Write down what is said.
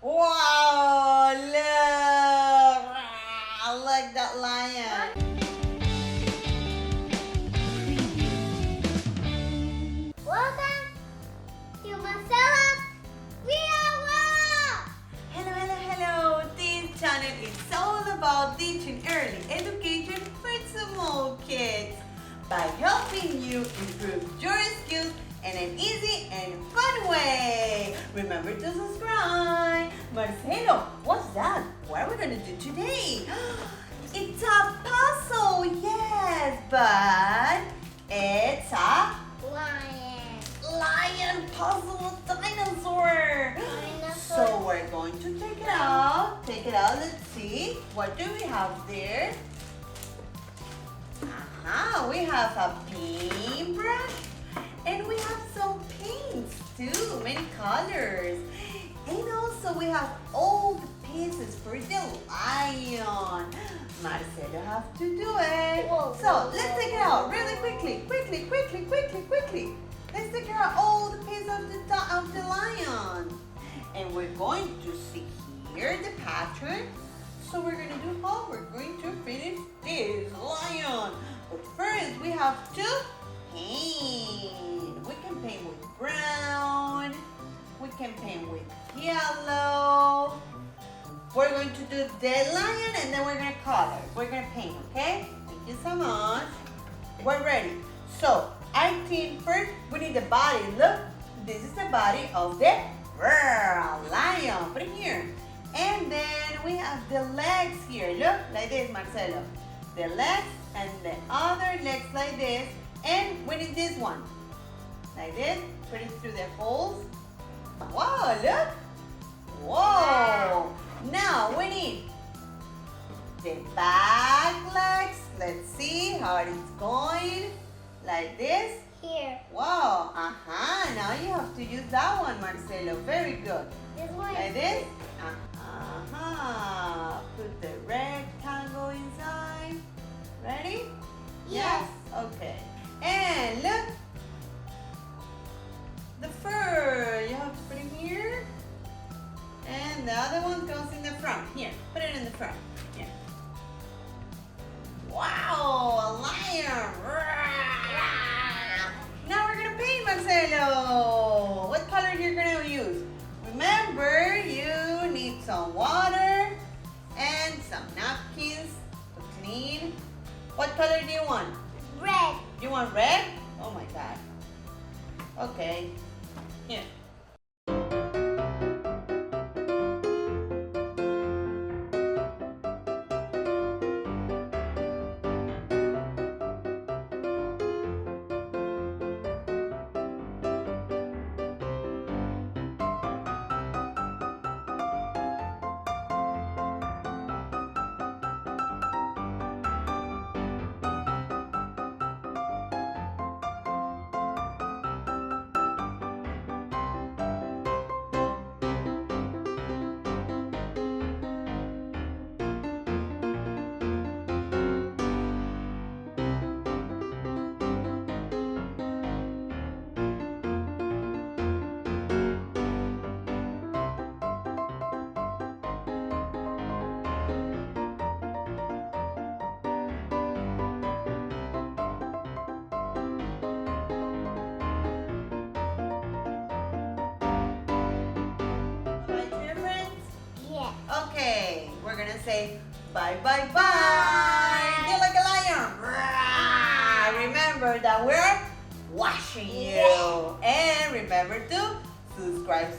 Wow, look! I like that lion. Welcome to Marcella World! Hello, hello, hello! This channel is all about teaching early education for small kids by helping you improve your skills in an easy and fun way. Remember to subscribe. Marcelo, what's that? What are we going to do today? It's a puzzle, yes, but it's a lion puzzle dinosaur. So we're going to take it out. Take it out. Let's see. What do we have there? We have a paintbrush and we have some paints too, many colors. And also we have all the pieces for the lion. Marcelo have to do it. So let's take it out really quickly. Let's take out all the pieces of the lion. And we're going to see here the pattern. So we're going to do how we're going to finish this lion. But first we have to paint. We can paint with brown. We can paint with yellow. We're going to do the lion and then we're going to color. We're going to paint, okay? Thank you so much. We're ready. So I think first we need the body. Look, this is the body of the lion. Put it here. And then we have the legs here. Look, like this, Marcelo. The legs and the other legs like this. And we need this one. Like this. Put it through the holes. Wow, look. Whoa. Now we need the back legs. Let's see how it's going. Like this. Here. Wow. Now you have to use that one, Marcelo. Very good. This one. Like this. Put the rectangle inside. Ready? Yes. Okay. And look. The fur. You have to put it here. And the other one goes in the front. Here. Put it in the front. Here. Wow. A lion. Now we're going to paint, Marcelo. What color you're going to use? Remember, you need some water and some napkins to clean. What color do you want? Red. You want red? Oh my God. Okay. Here. Okay, we're gonna say bye bye bye. Feel like a lion. Remember that we're watching you. And remember to subscribe.